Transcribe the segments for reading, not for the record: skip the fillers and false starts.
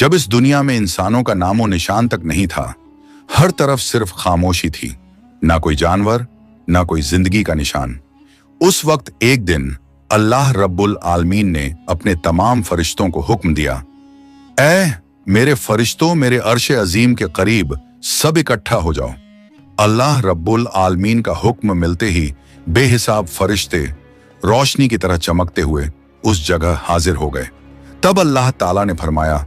जब इस दुनिया में इंसानों का नामो निशान तक नहीं था, हर तरफ सिर्फ खामोशी थी, ना कोई जानवर, ना कोई जिंदगी का निशान। उस वक्त एक दिन अल्लाह रब्बुल आलमीन ने अपने तमाम फरिश्तों को हुक्म दिया, ऐ मेरे फरिश्तों, मेरे अर्श अजीम के करीब सब इकट्ठा हो जाओ। अल्लाह रब्बुल आलमीन का हुक्म मिलते ही बेहिसाब फरिश्ते रोशनी की तरह चमकते हुए उस जगह हाजिर हो गए। तब अल्लाह ताला ने फरमाया,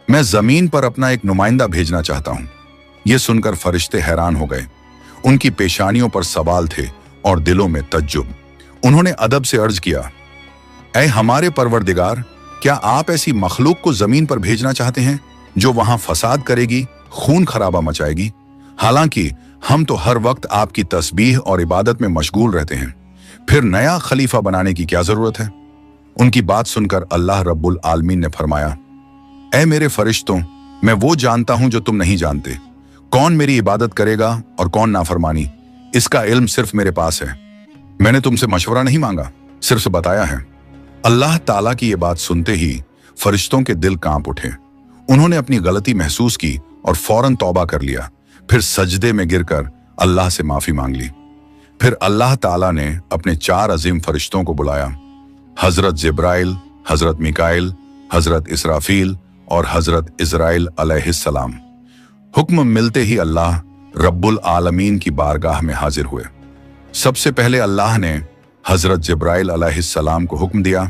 मैं जमीन पर अपना एक नुमाइंदा भेजना चाहता हूं। यह सुनकर फरिश्ते हैरान हो गए। उनकी पेशानियों पर सवाल थे और दिलों में तज्जुब। उन्होंने अदब से अर्ज किया, ऐ हमारे परवरदिगार, क्या आप ऐसी मखलूक को जमीन पर भेजना चाहते हैं जो वहां फसाद करेगी, खून खराबा मचाएगी? हालांकि हम तो हर वक्त आपकी तस्बीह और इबादत में मशगूल रहते हैं, फिर नया खलीफा बनाने की क्या जरूरत है? उनकी बात सुनकर अल्लाह रब्बुल आलमीन ने फरमाया, ऐ मेरे फरिश्तों, मैं वो जानता हूं जो तुम नहीं जानते। कौन मेरी इबादत करेगा और कौन नाफरमानी, इसका इल्म सिर्फ मेरे पास है। मैंने तुमसे मशवरा नहीं मांगा, सिर्फ बताया है। अल्लाह ताला की ये बात सुनते ही फरिश्तों के दिल कांप उठे। उन्होंने अपनी गलती महसूस की और फौरन तौबा कर लिया। फिर सजदे में गिरकर अल्लाह से माफी मांग ली। फिर अल्लाह ताला ने अपने 4 अजीम फरिश्तों को बुलाया, हजरत जिब्राइल, हजरत मिकाइल, हजरत इसराफील और हजरत इजराइल अलैहिस्सलाम। हुक्म मिलते ही अल्लाह रब्बुल आलमीन की बारगाह में हाजिर हुए। सबसे पहले अल्लाह ने हजरत जिब्राइल अलैहिस्सलाम को हुक्म दिया,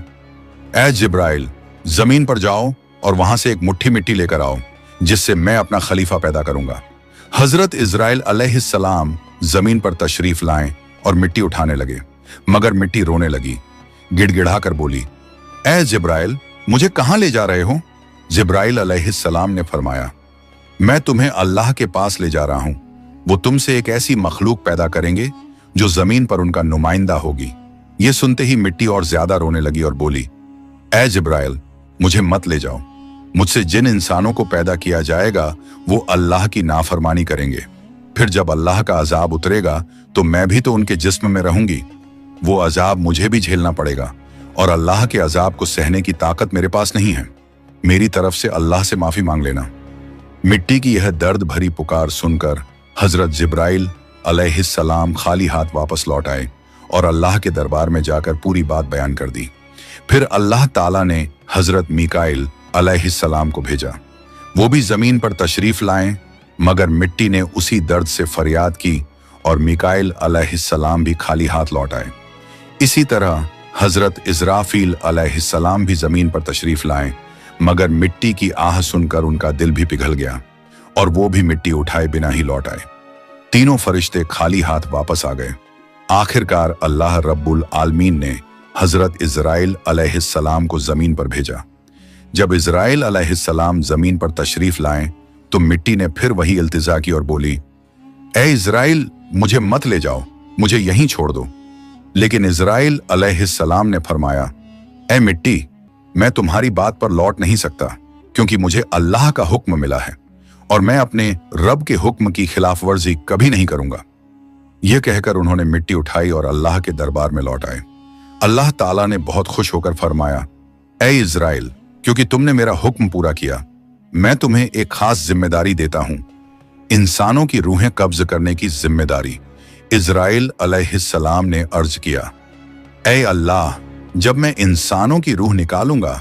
ऐ जिब्राइल, जमीन पर जाओ और वहां से एक मुट्ठी मिट्टी लेकर आओ, जिससे मैं अपना खलीफा पैदा करूंगा। हजरत इजराइल अलैहिस्सलाम जमीन पर तशरीफ लाएं और मिट्टी उठाने लगे, मगर मिट्टी रोने लगी। गिड़गिड़ाकर बोली, ऐ जिब्राइल, मुझे कहां ले जा रहे हो? जिब्राइल अलैहिस्सलाम ने फरमाया, मैं तुम्हें अल्लाह के पास ले जा रहा हूं। वो तुमसे एक ऐसी मखलूक पैदा करेंगे जो जमीन पर उनका नुमाइंदा होगी। ये सुनते ही मिट्टी और ज्यादा रोने लगी और बोली, ऐ जिब्राइल, मुझे मत ले जाओ। मुझसे जिन इंसानों को पैदा किया जाएगा वो अल्लाह की नाफरमानी करेंगे। फिर जब अल्लाह का अजाब उतरेगा तो मैं भी तो उनके जिस्म में रहूंगी। वो अजाब मुझे भी झेलना पड़ेगा और अल्लाह के अजाब को सहने की ताकत मेरे पास नहीं है। मेरी तरफ से अल्लाह से माफी मांग लेना। मिट्टी की यह दर्द भरी पुकार सुनकर हजरत जिब्राइल अलैहिस्सलाम खाली हाथ वापस लौट आए और अल्लाह के दरबार में जाकर पूरी बात बयान कर दी। फिर अल्लाह ताला ने हजरत मिकाइल अलैहिस्सलाम को भेजा। वो भी जमीन पर तशरीफ लाएं, मगर मिट्टी ने उसी दर्द से फरियाद की और मिकाइल अलैहिस्सलाम भी खाली हाथ लौट आए। इसी तरह हजरत इजराफील अलैहिस्सलाम भी जमीन पर तशरीफ लाएं, मगर मिट्टी की आह सुनकर उनका दिल भी पिघल गया और वो भी मिट्टी उठाए बिना ही लौट आए। तीनों फरिश्ते खाली हाथ वापस आ गए। आखिरकार अल्लाह रब्बुल आलमीन ने हजरत इजराइल अलैहिस्सलाम को जमीन पर भेजा। जब इजराइल अलैहिस्सलाम जमीन पर तशरीफ लाएं तो मिट्टी ने फिर वही इल्तिजा की और बोली, ऐ इजराइल, मुझे मत ले जाओ, मुझे यहीं छोड़ दो। लेकिन इजराइल अलैहिस्सलाम ने फरमाया, ऐ मिट्टी, मैं तुम्हारी बात पर लौट नहीं सकता, क्योंकि मुझे अल्लाह का हुक्म मिला है और मैं अपने रब के हुक्म की खिलाफ वर्जी कभी नहीं करूंगा। यह कहकर उन्होंने मिट्टी उठाई और अल्लाह के दरबार में लौट आए। अल्लाह ताला ने बहुत खुश होकर फरमाया, ऐ इजराइल, क्योंकि तुमने मेरा हुक्म पूरा किया, मैं तुम्हें एक खास जिम्मेदारी देता हूं, इंसानों की रूहें कब्ज करने की जिम्मेदारी। इजराइल अलैहिस्सलाम ने अर्ज किया, ऐ अल्लाह, जब मैं इंसानों की रूह निकालूंगा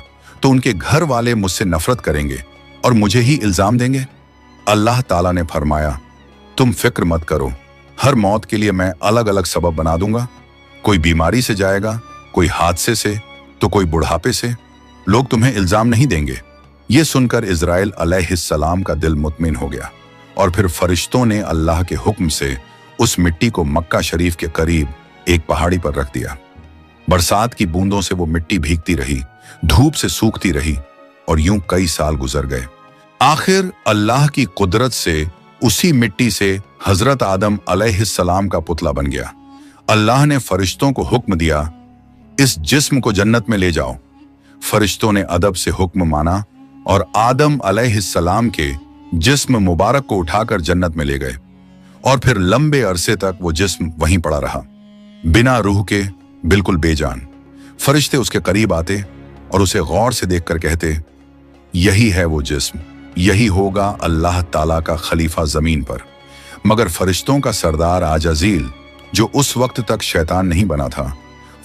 तो उनके घर वाले मुझसे नफरत करेंगे और मुझे ही इल्जाम देंगे। अल्लाह ताला ने फरमाया, तुम फिक्र मत करो, हर मौत के लिए मैं अलग अलग सबब बना दूंगा। कोई बीमारी से जाएगा, कोई हादसे से, तो कोई बुढ़ापे से। लोग तुम्हें इल्जाम नहीं देंगे। ये सुनकर इजराइल अलैहिस्सलाम का दिल मुतमिन हो गया और फिर फरिश्तों ने अल्लाह के हुक्म से उस मिट्टी को मक्का शरीफ के करीब एक पहाड़ी पर रख दिया। बरसात की बूंदों से वो मिट्टी भीगती रही, धूप से सूखती रही और यूं कई साल गुजर गए। आखिर अल्लाह की कुदरत से उसी मिट्टी से हजरत आदम अलैहिस्सलाम का पुतला बन गया। अल्लाह ने फरिश्तों को हुक्म दिया, इस जिस्म को जन्नत में ले जाओ। फरिश्तों ने अदब से हुक्म माना और आदम अलैहिस्सलाम के जिस्म मुबारक को उठाकर जन्नत में ले गए और फिर लंबे अरसे तक वो जिस्म वहीं पड़ा रहा, बिना रूह के, बिल्कुल बेजान। फरिश्ते उसके करीब आते और उसे गौर से देखकर कहते, यही है वो जिस्म, यही होगा अल्लाह ताला का खलीफा जमीन पर। मगर फरिश्तों का सरदार आजाजील, जो उस वक्त तक शैतान नहीं बना था,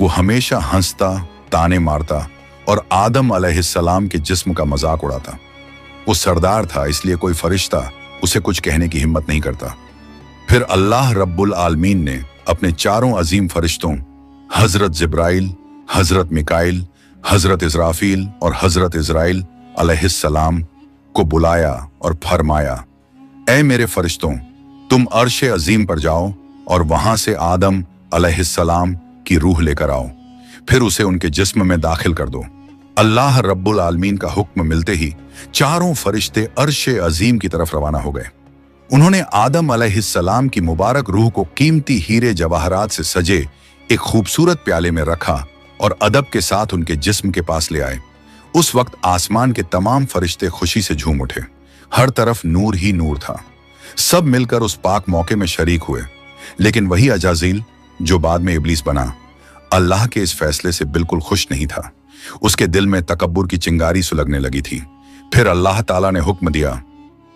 वो हमेशा हंसता, ताने मारता और आदम अलैहिस्सलाम के जिस्म का मजाक उड़ाता। वो सरदार था, इसलिए कोई फरिश्ता उसे कुछ कहने की हिम्मत नहीं करता। फिर अल्लाह रब्बुल आलमीन ने अपने चारों अजीम फरिश्तों हजरत जिब्राइल, हजरत मिकाइल, हजरत इजराफील और हजरत इजराइल अलैहिस्सलाम को बुलाया और फरमाया, ऐ मेरे फरिश्तों, तुम अर्श अजीम पर जाओ और वहां से आदम अलैहिस्सलाम की रूह लेकर आओ, फिर उसे उनके जिस्म में दाखिल कर दो। अल्लाह रब्बुल आलमीन का हुक्म मिलते ही चारों फरिश्ते अर्श अजीम की तरफ रवाना हो गए। उन्होंने आदम अलैहिस्सलाम की मुबारक रूह को कीमती हीरे जवाहरात से सजे एक खूबसूरत प्याले में रखा और अदब के साथ उनके जिस्म के पास ले आए। उस वक्त आसमान के तमाम फरिश्ते खुशी से झूम उठे। हर तरफ नूर ही नूर था। सब मिलकर उस पाक मौके में शरीक हुए। लेकिन वही अजाजील, जो बाद में इब्लीस बना, अल्लाह के इस फैसले से बिल्कुल खुश नहीं था। उसके दिल में तकब्बुर की चिंगारी सुलगने लगी थी। फिर अल्लाह ताला ने हुक्म दिया,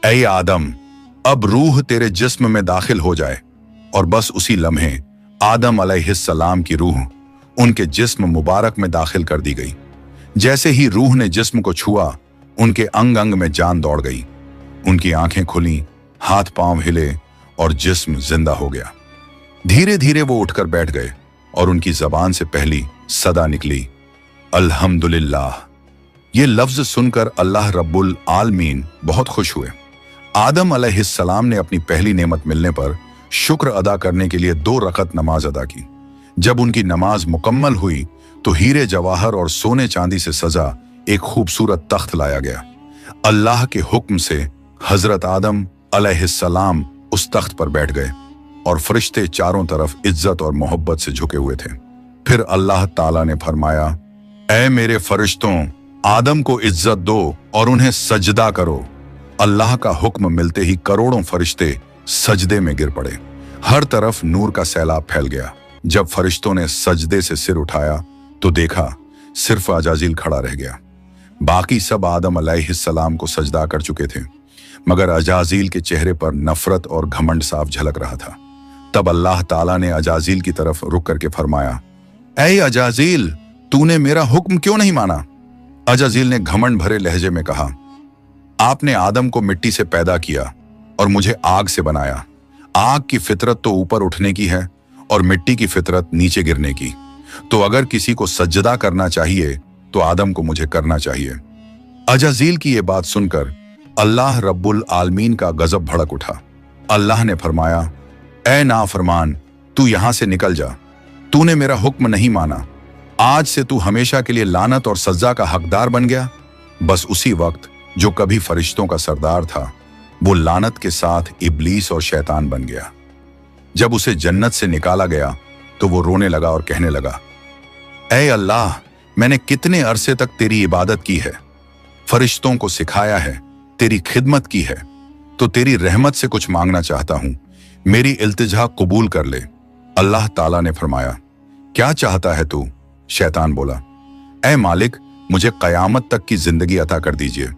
ऐ आदम, अब रूह तेरे जिस्म में दाखिल हो जाए। और बस उसी लम्हे आदम अलैहिस्सलाम की रूह उनके जिस्म मुबारक में दाखिल कर दी गई। जैसे ही रूह ने जिस्म को छुआ, उनके अंग अंग में जान दौड़ गई। उनकी आंखें खुली, हाथ पांव हिले और जिस्म जिंदा हो गया। धीरे धीरे वो उठकर बैठ गए और उनकी जबान से पहली सदा निकली, अल्हम्दुलिल्लाह। ये लफ्ज सुनकर अल्लाह रब्बुल आलमीन बहुत खुश हुए। आदम अलैहिस्सलाम ने अपनी पहली नेमत मिलने पर शुक्र अदा करने के लिए 2 रकत नमाज अदा की। जब उनकी नमाज मुकम्मल हुई तो हीरे जवाहर और सोने चांदी से सजा एक खूबसूरत तख्त लाया गया। अल्लाह के हुक्म से हजरत आदम अलैहिस्सलाम उस तख्त पर बैठ गए और फरिश्ते चारों तरफ इज्जत और मोहब्बत से झुके हुए थे। फिर अल्लाह ताला ने फरमाया, ऐ मेरे फरिश्तों, आदम को इज्जत दो और उन्हें सजदा करो। अल्लाह का हुक्म मिलते ही करोड़ों फरिश्ते सजदे में गिर पड़े। हर तरफ नूर का सैलाब फैल गया। जब फरिश्तों ने सजदे से सिर उठाया तो देखा सिर्फ अजाजील खड़ा रह गया। बाकी सब आदम अलैहिस्सलाम को सजदा कर चुके थे, मगर अजाजील के चेहरे पर नफरत और घमंड साफ झलक रहा था। तब अल्लाह ताला ने अजाजील की तरफ रुक करके फरमाया, ऐ अजाजील, तूने मेरा हुक्म क्यों नहीं माना? अजाजील ने घमंड भरे लहजे में कहा, आपने आदम को मिट्टी से पैदा किया और मुझे आग से बनाया। आग की फितरत तो ऊपर उठने की है और मिट्टी की फितरत नीचे गिरने की। तो अगर किसी को सजदा करना चाहिए तो आदम को मुझे करना चाहिए। अजाजील की यह बात सुनकर अल्लाह रब्बुल आलमीन का गजब भड़क उठा। अल्लाह ने फरमाया, ऐ नाफरमान, तू यहां से निकल जा। तूने मेरा हुक्म नहीं माना। आज से तू हमेशा के लिए लानत और सजा का हकदार बन गया। बस उसी वक्त जो कभी फरिश्तों का सरदार था, वो लानत के साथ इब्लीस और शैतान बन गया। जब उसे जन्नत से निकाला गया तो वो रोने लगा और कहने लगा, ऐ अल्लाह, मैंने कितने अरसे तक तेरी इबादत की है, फरिश्तों को सिखाया है, तेरी खिदमत की है, तो तेरी रहमत से कुछ मांगना चाहता हूं। मेरी इल्तिजा कबूल कर ले। अल्लाह ताला ने फरमाया, क्या चाहता है तू? शैतान बोला, ऐ मालिक, मुझे कयामत तक की जिंदगी अता कर दीजिए।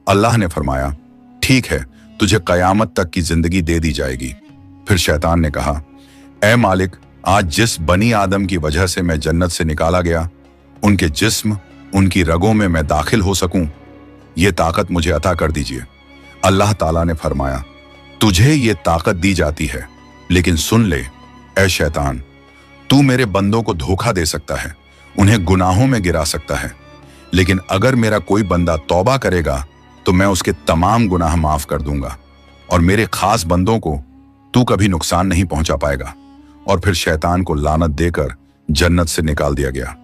अल्लाह ने फरमाया, ठीक है, तुझे कयामत तक की जिंदगी दे दी जाएगी। फिर शैतान ने कहा, ऐ मालिक, आज जिस बनी आदम की वजह से मैं जन्नत से निकाला गया, उनके जिस्म, उनकी रगों में मैं दाखिल हो सकूं, ये ताकत मुझे अता कर दीजिए। अल्लाह ताला ने फरमाया, तुझे ये ताकत दी जाती है, लेकिन सुन ले ऐ शैतान, तू मेरे बंदों को धोखा दे सकता है, उन्हें गुनाहों में गिरा सकता है, लेकिन अगर मेरा कोई बंदा तौबा करेगा तो मैं उसके तमाम गुनाह माफ कर दूंगा और मेरे खास बंदों को तू कभी नुकसान नहीं पहुंचा पाएगा। और फिर शैतान को लानत देकर जन्नत से निकाल दिया गया।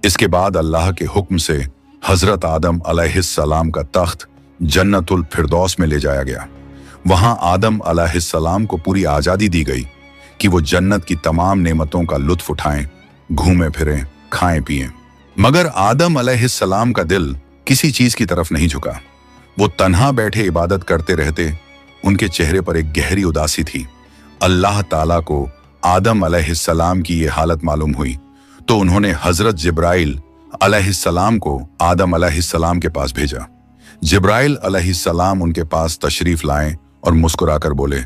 इसके बाद अल्लाह के हुक्म से हजरत आदम अलैहिस्सलाम का तख्त जन्नतुल फिरदौस में ले जाया गया। वहां आदम अलैहिस्सलाम को पूरी आजादी दी गई कि वो जन्नत की तमाम नेमतों का लुत्फ उठाएं, घूमें फिरें, खाएं पिएं। मगर आदम अलैहिस्सलाम का दिल किसी चीज की तरफ नहीं झुका। वो तन्हा बैठे इबादत करते रहते। उनके चेहरे पर एक गहरी उदासी थी। अल्लाह ताला को आदम अलैहिस्सलाम की ये हालत मालूम हुई तो उन्होंने हजरत जिब्राइल अलैहिस्सलाम को आदम अलैहिस्सलाम के पास भेजा। जिब्राइल अलैहिस्सलाम उनके पास तशरीफ लाए और मुस्कुराकर बोले,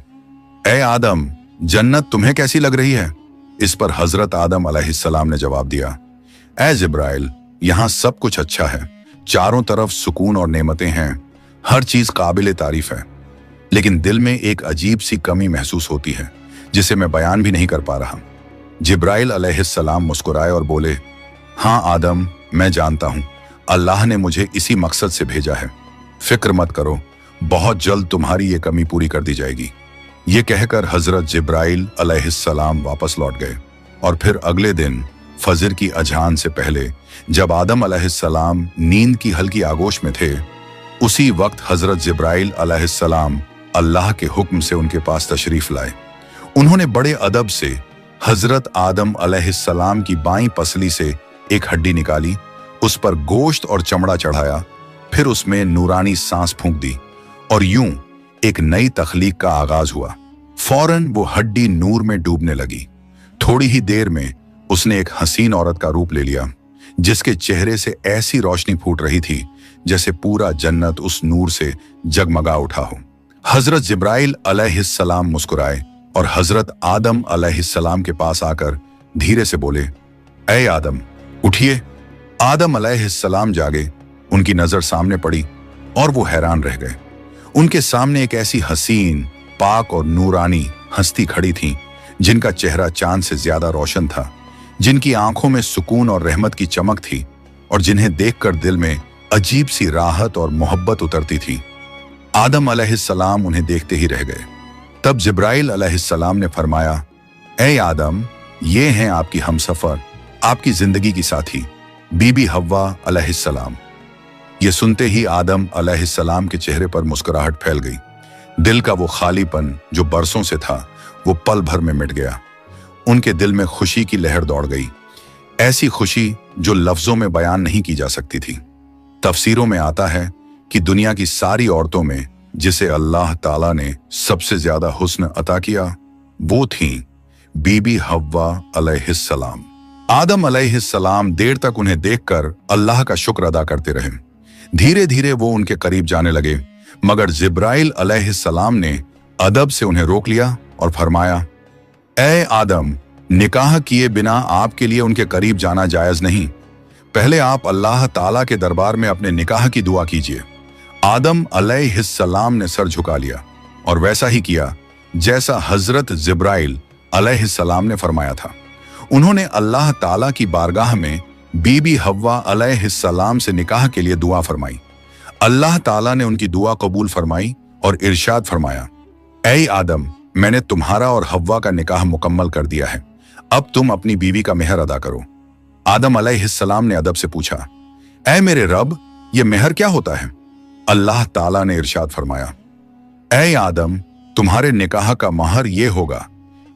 ए आदम, जन्नत तुम्हें कैसी लग रही है? इस पर हजरत आदम अलैहिस्सलाम ने जवाब दिया, ए जिब्राइल, यहाँ सब कुछ अच्छा है, चारों तरफ सुकून और नेमतें हैं, हर चीज काबिल तारीफ है, लेकिन दिल में एक अजीब सी कमी महसूस होती है जिसे मैं बयान भी नहीं कर पा रहा। जिब्राइल अलैहिस्सलाम मुस्कुराए और बोले, हाँ आदम, मैं जानता हूं, अल्लाह ने मुझे इसी मकसद से भेजा है, फिक्र मत करो, बहुत जल्द तुम्हारी ये कमी पूरी कर दी जाएगी। ये कहकर हजरत जिब्राइल अलैहिस्सलाम वापस लौट गए और फिर अगले दिन फजर की अजान से पहले जब आदम अलैहिस्सलाम नींद की हल्की आगोश में थे, उसी वक्त हजरत जिब्राइल अलैहिस्सलाम अल्लाह के हुक्म से उनके पास तशरीफ लाए। उन्होंने बड़े अदब से हजरत आदम अलैहिस्सलाम की बाईं पसली से एक हड्डी निकाली, उस पर गोश्त और चमड़ा चढ़ाया, फिर उसमें नूरानी सांस फूंक दी और यूं एक नई तख्लीक का आगाज हुआ। फौरन वो हड्डी नूर में डूबने लगी। थोड़ी ही देर में उसने एक हसीन औरत का रूप ले लिया, जिसके चेहरे से ऐसी रोशनी फूट रही थी जैसे पूरा जन्नत उस नूर से जगमगा उठा हो। हजरत जिब्राइल अलैहिस्सलाम मुस्कुराए और हजरत आदम अलैहिस्सलाम के पास आकर धीरे से बोले, ए आदम, उठिए। आदम अलैहिस्सलाम जागे, उनकी नजर सामने पड़ी और वो हैरान रह गए। उनके सामने एक ऐसी हसीन, पाक और नूरानी हस्ती खड़ी थी जिनका चेहरा चांद से ज्यादा रोशन था, जिनकी आंखों में सुकून और रहमत की चमक थी और जिन्हें देखकर दिल में अजीब सी राहत और मोहब्बत उतरती थी। आदम अलैहिस्सलाम उन्हें देखते ही रह गए। तब जिब्राइल अलैहिस्सलाम ने फरमाया, ए आदम, ये हैं आपकी हमसफर, आपकी जिंदगी की साथी, बीबी हव्वा अलैहिस्सलाम। ये सुनते ही आदम अलैहिस्सलाम के चेहरे पर मुस्कुराहट फैल गई। दिल का वो खालीपन जो बरसों से था, वो पल भर में मिट गया। उनके दिल में खुशी की लहर दौड़ गई, ऐसी खुशी जो लफ्जों में बयान नहीं की जा सकती थी। तफसीरों में आता है कि दुनिया की सारी औरतों में जिसे अल्लाह ताला ने सबसे ज्यादा हुस्न अता किया, वो थी बीबी हव्वा अलैहिस्सलाम। आदम अलैहिस्सलाम देर तक उन्हें देखकर अल्लाह का शुक्र अदा करते रहे। धीरे धीरे वो उनके करीब जाने लगे, मगर जिब्राइल अलैहिस्सलाम ने अदब से उन्हें रोक लिया और फरमाया, ए आदम, निकाह किए बिना आपके लिए उनके करीब जाना जायज नहीं। पहले आप अल्लाह ताला के दरबार में अपने निकाह की दुआ कीजिए। आदम अलैहिस्सलाम ने सर झुका लिया और वैसा ही किया जैसा हजरत जिब्राइल अलैहिस्सलाम ने फरमाया था। उन्होंने अल्लाह ताला की बारगाह में बीबी हव्वा अलैहिस्सलाम से निकाह के लिए दुआ फरमाई। अल्लाह ताला ने उनकी दुआ कबूल फरमाई और इरशाद फरमाया, ऐ आदम, मैंने तुम्हारा और हव्वा का निकाह मुकम्मल कर दिया है, अब तुम अपनी बीवी का मेहर अदा करो। आदम अलैहिस्सलाम ने अदब से पूछा, ऐ मेरे रब, ये मेहर क्या होता है? अल्लाह ताला ने इरशाद फरमाया, ऐ आदम, तुम्हारे निकाह का महर ये होगा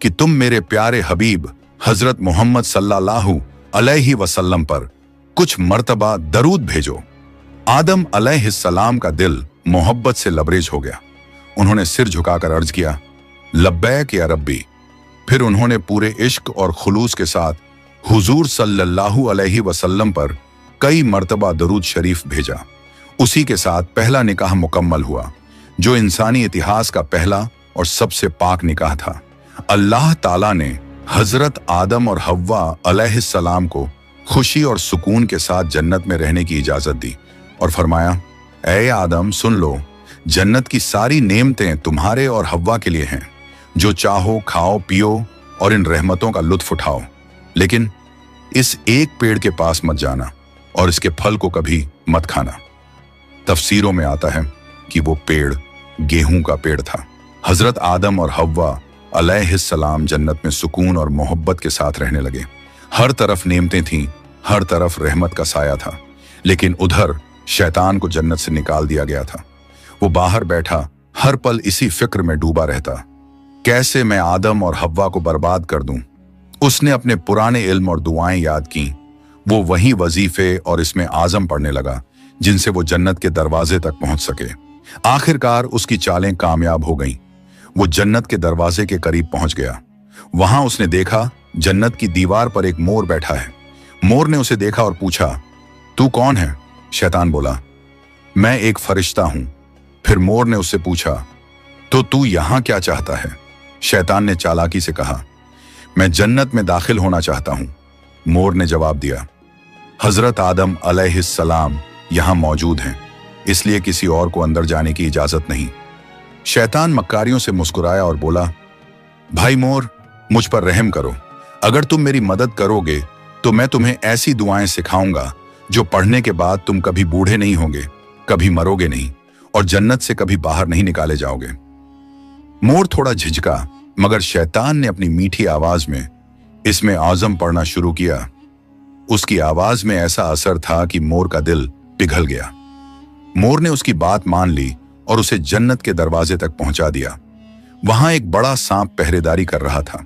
कि तुम मेरे प्यारे हबीब हजरत मोहम्मद सल्लल्लाहु अलैहि वसल्लम पर कुछ मर्तबा दरूद भेजो। आदम अलैहिस्सलाम का दिल मोहब्बत से लबरेज हो गया। उन्होंने सिर झुकाकर अर्ज किया, लब्बैक या रब्बी। फिर उन्होंने पूरे इश्क और खुलूस के साथ हुजूर सल्लल्लाहु अलैहि वसल्लम पर कई मर्तबा दरूद शरीफ भेजा। उसी के साथ पहला निकाह मुकम्मल हुआ, जो इंसानी इतिहास का पहला और सबसे पाक निकाह था। अल्लाह ताला ने हजरत आदम और हव्वा अलैहिस्सलाम को खुशी और सुकून के साथ जन्नत में रहने की इजाजत दी और फरमाया, ऐ आदम, सुन लो, जन्नत की सारी नेमतें तुम्हारे और हव्वा के लिए हैं। जो चाहो खाओ पियो और इन रहमतों का लुत्फ उठाओ, लेकिन इस एक पेड़ के पास मत जाना और इसके फल को कभी मत खाना। तफसीरों में आता है कि वो पेड़ गेहूं का पेड़ था। हजरत आदम और हव्वा अलैहिस्सलाम जन्नत में सुकून और मोहब्बत के साथ रहने लगे। हर तरफ नेमतें थीं, हर तरफ रहमत का साया था, लेकिन उधर शैतान को जन्नत से निकाल दिया गया था। वो बाहर बैठा हर पल इसी फिक्र में डूबा रहता, कैसे मैं आदम और हव्वा को बर्बाद कर दूं। उसने अपने पुराने इल्म और दुआएं याद की। वो वही वजीफे और इसमें आजम पढ़ने लगा जिनसे वो जन्नत के दरवाजे तक पहुंच सके। आखिरकार उसकी चालें कामयाब हो गईं। वो जन्नत के दरवाजे के करीब पहुंच गया। वहां उसने देखा जन्नत की दीवार पर एक मोर बैठा है। मोर ने उसे देखा और पूछा, तू कौन है? शैतान बोला, मैं एक फरिश्ता हूं। फिर मोर ने उससे पूछा, तो तू यहां क्या चाहता है? शैतान ने चालाकी से कहा, मैं जन्नत में दाखिल होना चाहता हूं। मोर ने जवाब दिया, हजरत आदम अलैहिस्सलाम यहां मौजूद हैं, इसलिए किसी और को अंदर जाने की इजाजत नहीं। शैतान मक्कारियों से मुस्कुराया और बोला, भाई मोर, मुझ पर रहम करो। अगर तुम मेरी मदद करोगे तो मैं तुम्हें ऐसी दुआएं सिखाऊंगा जो पढ़ने के बाद तुम कभी बूढ़े नहीं होगे, कभी मरोगे नहीं और जन्नत से कभी बाहर नहीं निकाले जाओगे। मोर थोड़ा झिझका, मगर शैतान ने अपनी मीठी आवाज में इसमें आज़म पढ़ना शुरू किया। उसकी आवाज में ऐसा असर था कि मोर का दिल पिघल गया। मोर ने उसकी बात मान ली और उसे जन्नत के दरवाजे तक पहुंचा दिया। वहां एक बड़ा सांप पहरेदारी कर रहा था।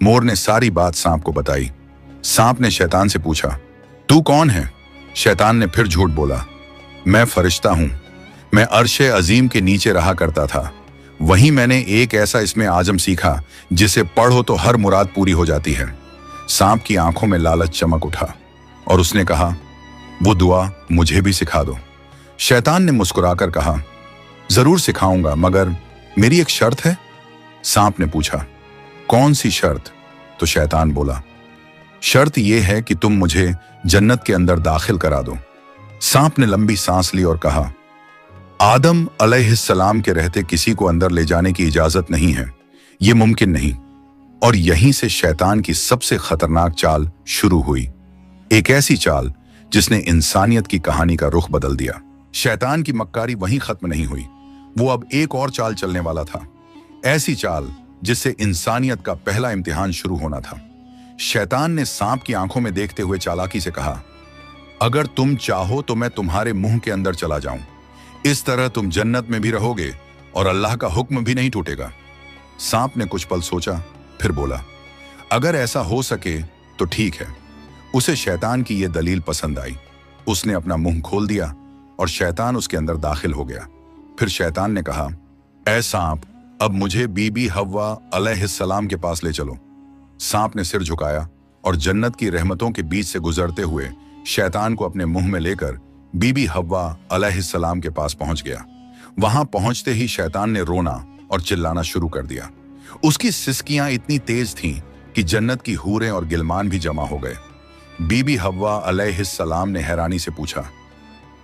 मोर ने सारी बात सांप को बताई। सांप ने शैतान से पूछा, तू कौन है? शैतान ने फिर झूठ बोला, मैं फरिश्ता हूं। मैं अर्शे अजीम के नीचे रहा करता था। वहीं मैंने एक ऐसा इसमें आजम सीखा जिसे पढ़ो तो हर मुराद पूरी हो जाती है। सांप की आंखों में लालच चमक उठा और उसने कहा, वो दुआ मुझे भी सिखा दो। शैतान ने मुस्कुराकर कहा, जरूर सिखाऊंगा, मगर मेरी एक शर्त है। सांप ने पूछा, कौन सी शर्त? तो शैतान बोला, शर्त यह है कि तुम मुझे जन्नत के अंदर दाखिल करा दो। सांप ने लंबी सांस ली और कहा, आदम अलैहिस्सलाम के रहते किसी को अंदर ले जाने की इजाजत नहीं है, यह मुमकिन नहीं। और यहीं से शैतान की सबसे खतरनाक चाल शुरू हुई, एक ऐसी चाल जिसने इंसानियत की कहानी का रुख बदल दिया। शैतान की मक्कारी वहीं खत्म नहीं हुई, वो अब एक और चाल चलने वाला था, ऐसी चाल जिससे इंसानियत का पहला इम्तिहान शुरू होना था। शैतान ने सांप की आंखों में देखते हुए चालाकी से कहा, अगर तुम चाहो तो मैं तुम्हारे मुंह के अंदर चला जाऊं। इस तरह तुम जन्नत में भी रहोगे और अल्लाह का हुक्म भी नहीं टूटेगा। सांप ने कुछ पल सोचा, फिर बोला, अगर ऐसा हो सके तो ठीक है। उसे शैतान की यह दलील पसंद आई। उसने अपना मुंह खोल दिया और शैतान उसके अंदर दाखिल हो गया। फिर शैतान ने कहा, ऐ सांप, अब मुझे बीबी हव्वा अलैहिस्सलाम के पास ले चलो। सांप ने सिर झुकाया और जन्नत की रहमतों के बीच से गुजरते हुए शैतान को अपने मुंह में लेकर बीबी हव्वा अलैहिस्सलाम के पास पहुंच गया। वहां पहुंचते ही शैतान ने रोना और चिल्लाना शुरू कर दिया। उसकी सिसकियां इतनी तेज थीं कि जन्नत की हूरें और गिलमान भी जमा हो गए। बीबी हव्वा अलैहिस्सलाम ने हैरानी से पूछा,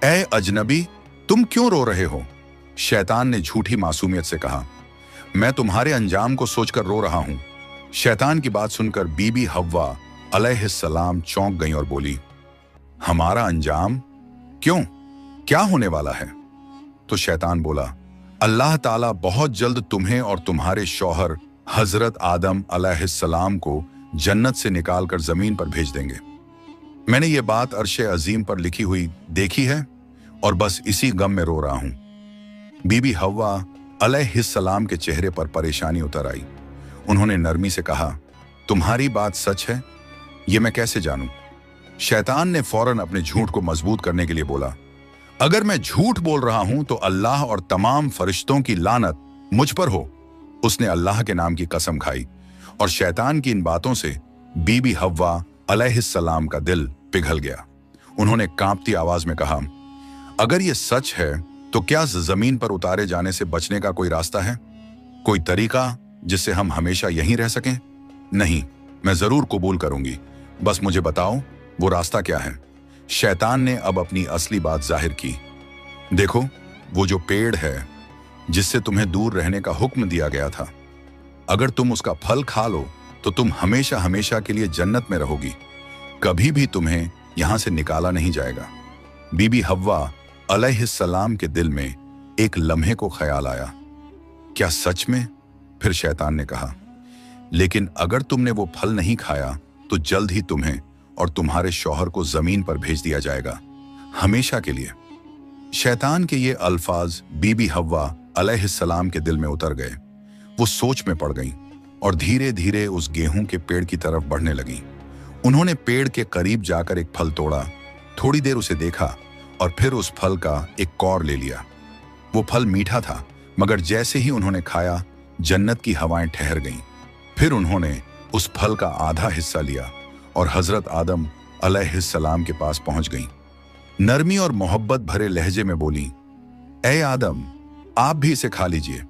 ऐ अजनबी, तुम क्यों रो रहे हो? शैतान ने झूठी मासूमियत से कहा, मैं तुम्हारे अंजाम को सोचकर रो रहा हूं। शैतान की बात सुनकर बीबी हव्वा अलैहिस्सलाम चौंक गईं और बोली, हमारा अंजाम? क्यों, क्या होने वाला है? तो शैतान बोला, अल्लाह ताला बहुत जल्द तुम्हें और तुम्हारे शौहर हजरत आदम अलैहिस्सलाम को जन्नत से निकालकर जमीन पर भेज देंगे। मैंने ये बात अर्शे अजीम पर लिखी हुई देखी है और बस इसी गम में रो रहा हूं। बीबी हव्वा अलैहिस्सलाम के चेहरे पर परेशानी उतर आई। उन्होंने नरमी से कहा, तुम्हारी बात सच है? ये मैं कैसे जानूं? शैतान ने फौरन अपने झूठ को मजबूत करने के लिए बोला, अगर मैं झूठ बोल रहा हूं तो अल्लाह और तमाम फरिश्तों की लानत मुझ पर हो। उसने अल्लाह के नाम की कसम खाई और शैतान की इन बातों से बीबी हव्वा अलैहिस्सलाम का दिल पिघल गया। उन्होंने कांपती आवाज में कहा, अगर ये सच है तो क्या जमीन पर उतारे जाने से बचने का कोई रास्ता है? कोई तरीका जिससे हम हमेशा यहीं रह सकें? नहीं, मैं जरूर कबूल करूंगी, बस मुझे बताओ वो रास्ता क्या है। शैतान ने अब अपनी असली बात जाहिर की। देखो, वो जो पेड़ है जिससे तुम्हें दूर रहने का हुक्म दिया गया था, अगर तुम उसका फल खा लो तो तुम हमेशा हमेशा के लिए जन्नत में रहोगी, कभी भी तुम्हें यहां से निकाला नहीं जाएगा। बीबी हव्वा अलैहिस्सलाम के दिल में एक लम्हे को ख्याल आया, क्या सच में? फिर शैतान ने कहा, लेकिन अगर तुमने वो फल नहीं खाया तो जल्द ही तुम्हें और तुम्हारे शौहर को जमीन पर भेज दिया जाएगा, हमेशा के लिए। शैतान के ये अल्फाज बीबी हव्वा अलैहिस्सलाम के दिल में उतर गए। वो सोच में पड़ गईं और धीरे धीरे उस गेहूं के पेड़ की तरफ बढ़ने लगीं। उन्होंने पेड़ के करीब जाकर एक फल तोड़ा, थोड़ी देर उसे देखा और फिर उस फल का एक कौर ले लिया। वो फल मीठा था, मगर जैसे ही उन्होंने खाया जन्नत की हवाएं ठहर गईं। फिर उन्होंने उस फल का आधा हिस्सा लिया और हजरत आदम अलैहिस्सलाम के पास पहुंच गईं। नरमी और मोहब्बत भरे लहजे में बोली, ए आदम, आप भी इसे खा लीजिए।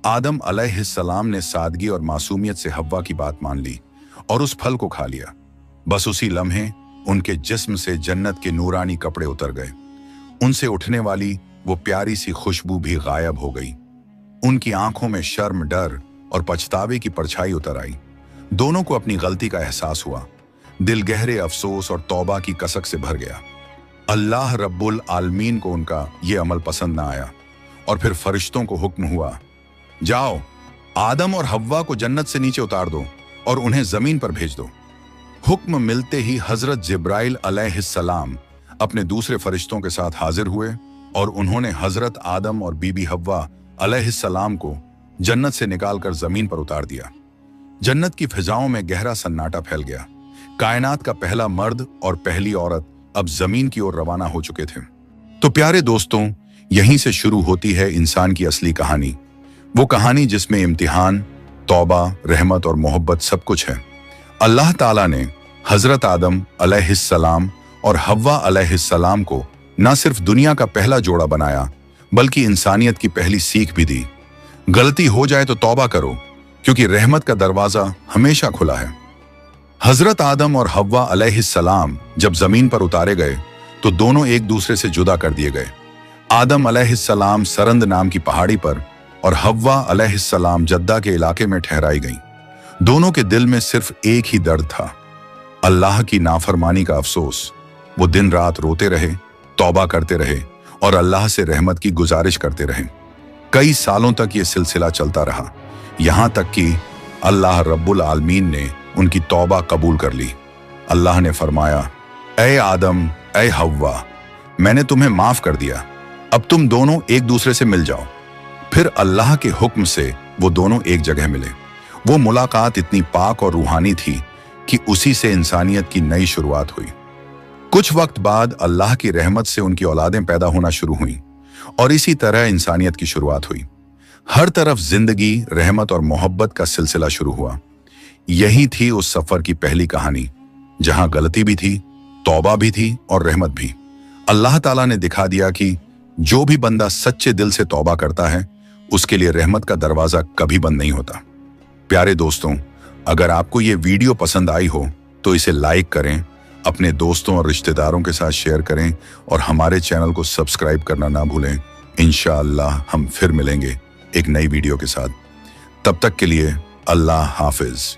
आदम अलैहिस्सलाम ने सादगी और मासूमियत से हव्वा की बात मान ली और उस फल को खा लिया। बस उसी लम्हे उनके जिस्म से जन्नत के नूरानी कपड़े उतर गए। उनसे उठने वाली वो प्यारी सी खुशबू भी गायब हो गई। उनकी आंखों में शर्म, डर और पछतावे की परछाई उतर आई। दोनों को अपनी गलती का एहसास हुआ। दिल गहरे अफसोस और तौबा की कसक से भर गया। अल्लाह रब्बुल आलमीन को उनका ये अमल पसंद ना आया और फिर फरिश्तों को हुक्म हुआ, जाओ, आदम और हव्वा को जन्नत से नीचे उतार दो और उन्हें जमीन पर भेज दो। हुक्म मिलते ही हजरत जिब्राइल अलैहिस्सलाम अपने दूसरे फरिश्तों के साथ हाजिर हुए और उन्होंने हजरत आदम और बीबी हव्वा अलैहिस्सलाम को जन्नत से निकालकर जमीन पर उतार दिया। जन्नत की फिजाओं में गहरा सन्नाटा फैल गया। कायनात का पहला मर्द और पहली औरत अब जमीन की ओर रवाना हो चुके थे। तो प्यारे दोस्तों, यहीं से शुरू होती है इंसान की असली कहानी। वो कहानी जिसमें इम्तिहान, तौबा, रहमत और मोहब्बत सब कुछ है। अल्लाह ताला ने हजरत आदम अलैहिस्सलाम और हव्वा अलैहिस्सलाम को न सिर्फ दुनिया का पहला जोड़ा बनाया, बल्कि इंसानियत की पहली सीख भी दी। गलती हो जाए तो तौबा करो, क्योंकि रहमत का दरवाजा हमेशा खुला है। हजरत आदम और हव्वा अलैहिस्सलाम जब जमीन पर उतारे गए तो दोनों एक दूसरे से जुदा कर दिए गए। आदम अलैहिस्सलाम सरंद नाम की पहाड़ी पर और हव्वा अलैहिस्सलाम जद्दा के इलाके में ठहराई गईं। दोनों के दिल में सिर्फ एक ही दर्द था, अल्लाह की नाफरमानी का अफसोस। वो दिन रात रोते रहे, तौबा करते रहे और अल्लाह से रहमत की गुजारिश करते रहे। कई सालों तक ये सिलसिला चलता रहा, यहां तक कि अल्लाह रब्बुल आलमीन ने उनकी तौबा कबूल कर ली। अल्लाह ने फरमाया, ए आदम, ए हव्वा, मैंने तुम्हें माफ कर दिया, अब तुम दोनों एक दूसरे से मिल जाओ। फिर अल्लाह के हुक्म से वो दोनों एक जगह मिले। वो मुलाकात इतनी पाक और रूहानी थी कि उसी से इंसानियत की नई शुरुआत हुई। कुछ वक्त बाद अल्लाह की रहमत से उनकी औलादें पैदा होना शुरू हुईं और इसी तरह इंसानियत की शुरुआत हुई। हर तरफ जिंदगी, रहमत और मोहब्बत का सिलसिला शुरू हुआ। यही थी उस सफर की पहली कहानी, जहां गलती भी थी, तौबा भी थी और रहमत भी। अल्लाह ताला ने दिखा दिया कि जो भी बंदा सच्चे दिल से तौबा करता है, उसके लिए रहमत का दरवाजा कभी बंद नहीं होता। प्यारे दोस्तों, अगर आपको ये वीडियो पसंद आई हो तो इसे लाइक करें, अपने दोस्तों और रिश्तेदारों के साथ शेयर करें और हमारे चैनल को सब्सक्राइब करना ना भूलें। इंशाअल्लाह हम फिर मिलेंगे एक नई वीडियो के साथ। तब तक के लिए अल्लाह हाफिज।